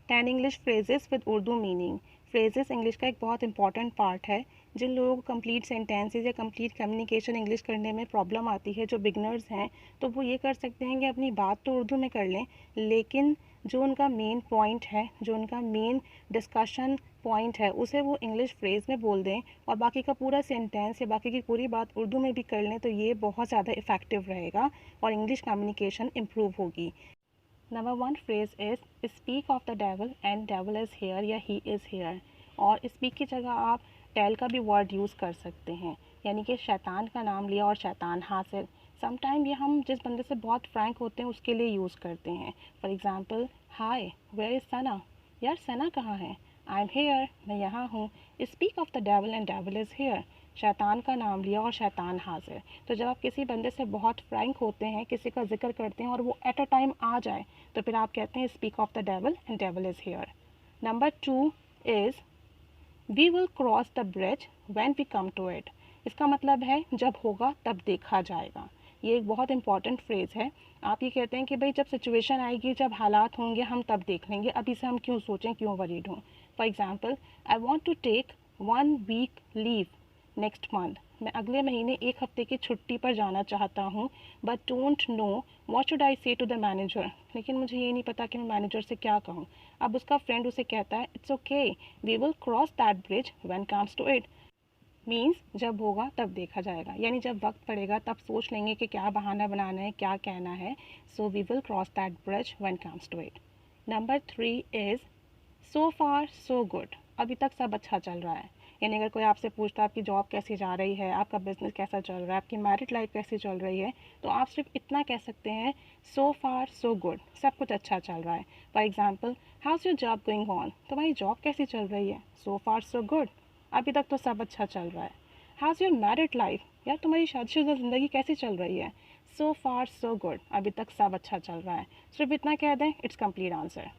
10 English phrases with Urdu meaning. Phrases English का एक बहुत इंपॉर्टेंट पार्ट है। जिन लोगों को कंप्लीट सेंटेंसेज या कंप्लीट कम्युनिकेशन इंग्लिश करने में प्रॉब्लम आती है, जो बिगनर्स हैं, तो वो ये कर सकते हैं कि अपनी बात तो उर्दू में कर लें, लेकिन जो उनका मेन पॉइंट है, जो उनका मेन डिस्कशन पॉइंट है, उसे वो इंग्लिश फ्रेज में बोल दें और बाकी का पूरा सेंटेंस या बाकी की पूरी बात उर्दू में भी कर लें, तो ये बहुत ज़्यादा इफ़ेक्टिव रहेगा और इंग्लिश कम्युनिकेशन इम्प्रूव होगी। Number 1 phrase is speak of the devil and devil is hair या ही इज़ हेयर। और स्पीक की जगह आप टेल का भी वर्ड यूज़ कर सकते हैं, यानी कि शैतान का नाम लिया और शैतान हासिल। समटाइम ये हम जिस बंदे से बहुत फ्रैंक होते हैं उसके लिए यूज़ करते हैं। For example, hi where is Sana, यार सना कहाँ है। आई एम हेयर, मैं यहाँ हूँ। Speak of the devil and devil is hair, शैतान का नाम लिया और शैतान हाजिर। तो जब आप किसी बंदे से बहुत फ्रैंक होते हैं, किसी का जिक्र करते हैं और वो एट अ टाइम आ जाए, तो फिर आप कहते हैं speak of the devil and devil is here. Number 2 is we will cross the bridge when we come to it. इसका मतलब है जब होगा तब देखा जाएगा। ये एक बहुत इंपॉर्टेंट फ्रेज़ है। आप ये कहते हैं कि भाई जब सिचुएशन आएगी, जब हालात होंगे, हम तब देख लेंगे, अभी से हम क्यों सोचें, क्यों वरीड हों। For example, I want to take 1 week leave next month. मैं अगले महीने 1 हफ्ते की छुट्टी पर जाना चाहता हूँ, but don't know what should I से टू द मैनेजर। लेकिन मुझे ये नहीं पता कि मैं मैनेजर से क्या कहूँ। अब उसका फ्रेंड उसे कहता है it's okay, we will cross that bridge when comes to it. Means जब होगा तब देखा जाएगा, यानी जब वक्त पड़ेगा तब सोच लेंगे कि क्या बहाना बनाना है, क्या कहना है। So we will cross that bridge when comes to it. Number 3 is so far so good. अभी तक सब अच्छा चल रहा है। यानी अगर कोई आपसे पूछता है आपकी जॉब कैसी जा रही है, आपका बिजनेस कैसा चल रहा है, आपकी मैरिड लाइफ कैसी चल रही है, तो आप सिर्फ इतना कह सकते हैं सो फार सो गुड, सब कुछ अच्छा चल रहा है। For example, house your job going on, तुम्हारी जॉब कैसी चल रही है, सो फार सो गुड, अभी तक तो सब अच्छा चल रहा है। हाउस योर मैरिड लाइफ, यार तुम्हारी शादीशुदा ज़िंदगी कैसी चल रही है, सो फार सो गुड, अभी तक सब अच्छा चल रहा है। सिर्फ इतना कह दें, it's complete answer.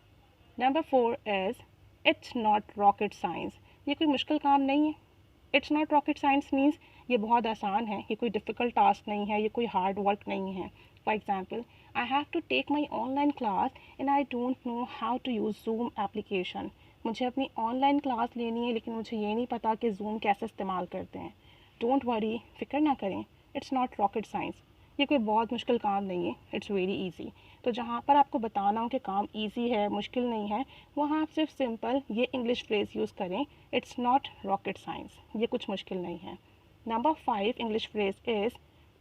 Number 4 is it's not rocket science. ये कोई मुश्किल काम नहीं है। It's not rocket science means ये बहुत आसान है, ये कोई डिफ़िकल्ट टास्क नहीं है, ये कोई हार्ड वर्क नहीं है। For example, I have to take my online class and I don't know how to use Zoom application. मुझे अपनी ऑनलाइन क्लास लेनी है, लेकिन मुझे ये नहीं पता कि जूम कैसे इस्तेमाल करते हैं। डोंट वरी, फिक्र ना करें, इट्स नॉट रॉकेट साइंस। ये कोई बहुत मुश्किल काम नहीं है, इट्स वेरी ईजी। तो जहाँ पर आपको बताना हो कि काम ईजी है, मुश्किल नहीं है, वहाँ आप सिर्फ सिंपल ये इंग्लिश फ्रेज यूज़ करें, इट्स नॉट रॉकेट साइंस, ये कुछ मुश्किल नहीं है। Number 5 English phrase is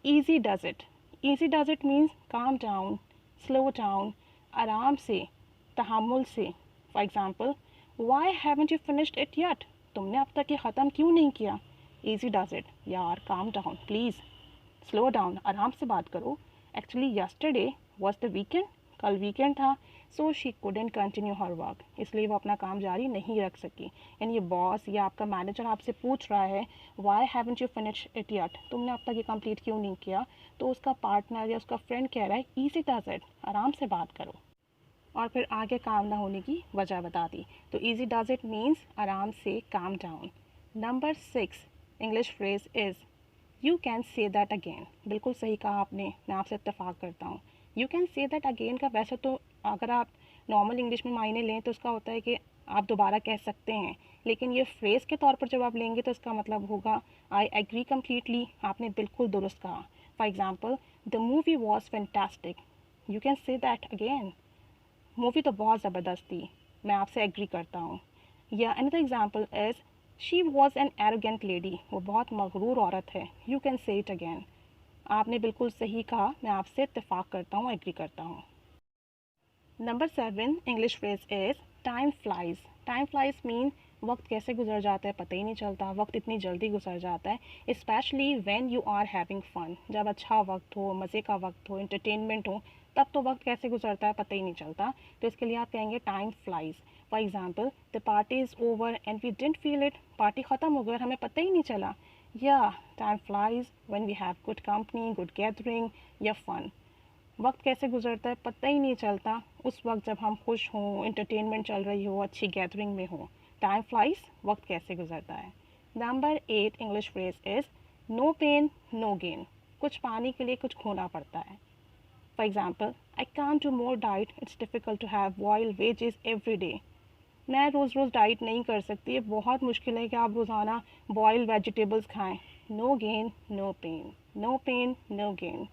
easy does it. Easy does it means calm down, slow down, आराम से, तहम्मुल से। For example, why haven't you finished it yet, तुमने अब तक ये ख़त्म क्यों नहीं किया। ईजी डज इट, यार calm down please, slow down, आराम से बात करो। Actually yesterday was the weekend, कल वीकेंड था, so she couldn't continue her work, इसलिए वो अपना काम जारी नहीं रख सकी। यानी ये बॉस या आपका मैनेजर आपसे पूछ रहा है why haven't you finish it yet, तुमने अब तक ये कंप्लीट क्यों नहीं किया, तो उसका पार्टनर या उसका फ्रेंड कह रहा है ईजी डज इट, आराम से बात करो। और फिर आगे काम ना होने की वजह बता दी। तो ईजी डज इट मीन्स आराम से, calm down. Number 6 English phrase is you can say that again. बिल्कुल सही कहा आपने, मैं आपसे इत्तेफाक करता हूँ। You can say that again का वैसे तो अगर आप नॉर्मल इंग्लिश में मायने लें तो उसका होता है कि आप दोबारा कह सकते हैं, लेकिन ये फ्रेज़ के तौर पर जब आप लेंगे तो इसका मतलब होगा आई एग्री कम्प्लीटली, आपने बिल्कुल दुरुस्त कहा। For example, the movie was fantastic, you can say that again, movie तो बहुत ज़बरदस्त थी, मैं आपसे एग्री करता हूँ। या another example is she was an arrogant lady, वो बहुत मगरूर औरत है, you can say it again, आपने बिल्कुल सही कहा, मैं आपसे इत्तेफाक करता हूँ, एग्री करता हूँ। Number 7 English phrase is time flies. Time flies mean वक्त कैसे गुजर जाता है पता ही नहीं चलता, वक्त इतनी जल्दी गुजर जाता है। Especially when you are having fun, जब अच्छा वक्त हो, मज़े का वक्त हो, इंटरटेनमेंट हो, तब तो वक्त कैसे गुजरता है पता ही नहीं चलता। तो इसके लिए आप कहेंगे time flies. For example, the party is over and we didn't feel it, party ख़त्म हो गई और हमें पता ही नहीं चला। या time flies when we have good company, good gathering या फन। वक्त कैसे गुजरता है पता ही नहीं चलता उस वक्त जब हम खुश हों, इंटरटेनमेंट चल रही हो, अच्छी गैदरिंग में हो। टाइम फ्लाइज, वक्त कैसे गुजरता है। Number 8 English phrase is no pain no gain. कुछ पाने के लिए कुछ खोना पड़ता है। For example, I can't do more diet, it's difficult to have boiled veggies every day. मैं रोज़ रोज़ डाइट नहीं कर सकती, ये बहुत मुश्किल है कि आप रोज़ाना बॉइल्ड वेजिटेबल्स खाएं। No gain no pain, no pain no gain.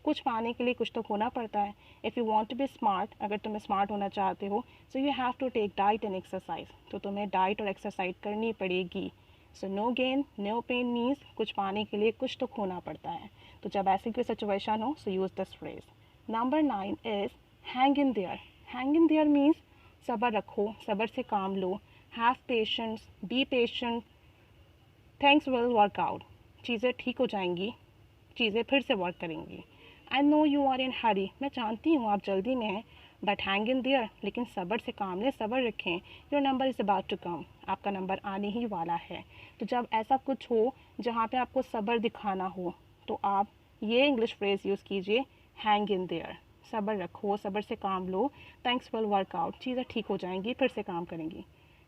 कुछ पाने के लिए कुछ तो खोना पड़ता है। If you want to be smart, अगर तुम्हें स्मार्ट होना चाहते हो, so you have to take diet and exercise, तो तुम्हें डाइट और एक्सरसाइज करनी पड़ेगी। So no gain no pain means कुछ पाने के लिए कुछ तो खोना पड़ता है। तो जब ऐसी कोई सिचुएशन हो, so use this phrase. Number 9 is hang in there. Hang in there means सब्र रखो, सब्र से काम लो। Have patience, be patient, things will work out. चीज़ें ठीक हो जाएंगी, चीज़ें फिर से वर्क करेंगी। I know you are in hurry, मैं जानती हूँ आप जल्दी में हैं, बट हैंग इन देयर, लेकिन सब्र से काम लें, सब्र रखें। Your number is about to come, आपका नंबर आने ही वाला है। तो जब ऐसा कुछ हो जहाँ पे आपको सब्र दिखाना हो, तो आप ये इंग्लिश फ्रेज़ यूज़ कीजिए, हैंग इन देयर। सब्र रखो, सब्र से काम लो, थैंक्स विल वर्क आउट, चीज़ें ठीक हो जाएंगी, फिर से काम करेंगी।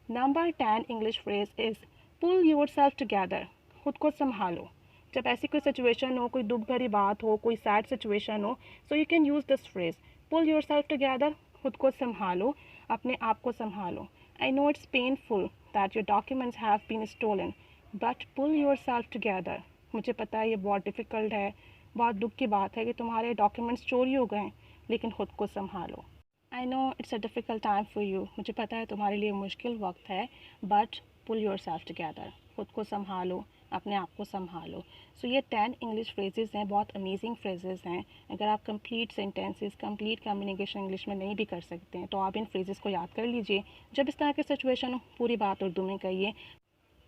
Number 10 English phrase is pull yourself together. खुद को संभालो। जब ऐसी कोई सिचुएशन हो, कोई दुख भरी बात हो, कोई सैड सिचुएशन हो, so you can use this phrase, pull yourself together. खुद को संभालो, अपने आप को संभालो। I know it's painful that your documents have been stolen, but pull yourself together. मुझे पता है ये बहुत डिफ़िकल्ट है, बहुत दुख की बात है कि तुम्हारे डॉक्यूमेंट्स चोरी हो गए, लेकिन खुद को संभालो। I know it's a difficult time for you, मुझे पता है तुम्हारे लिए मुश्किल वक्त है, but pull yourself together. खुद को संभालो, अपने आप को संभालो। सो ये 10 इंग्लिश फ्रेजेस हैं, बहुत अमेजिंग फ्रेजेस हैं। अगर आप complete sentences, complete communication English में नहीं भी कर सकते हैं, तो आप इन फ्रेजेस को याद कर लीजिए। जब इस तरह की सिचुएशन हो, पूरी बात उर्दू में कहिए,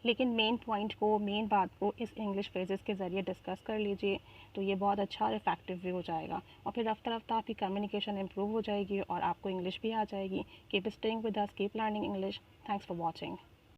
लेकिन मेन पॉइंट को, मेन बात को इस इंग्लिश फ्रेजेस के ज़रिए डिस्कस कर लीजिए, तो ये बहुत अच्छा और इफेक्टिव भी हो जाएगा। और फिर रफ्ता रफ्ता आपकी कम्युनिकेशन इंप्रूव हो जाएगी और आपको इंग्लिश भी आ जाएगी। Keep staying with us, keep learning English. Thanks for watching.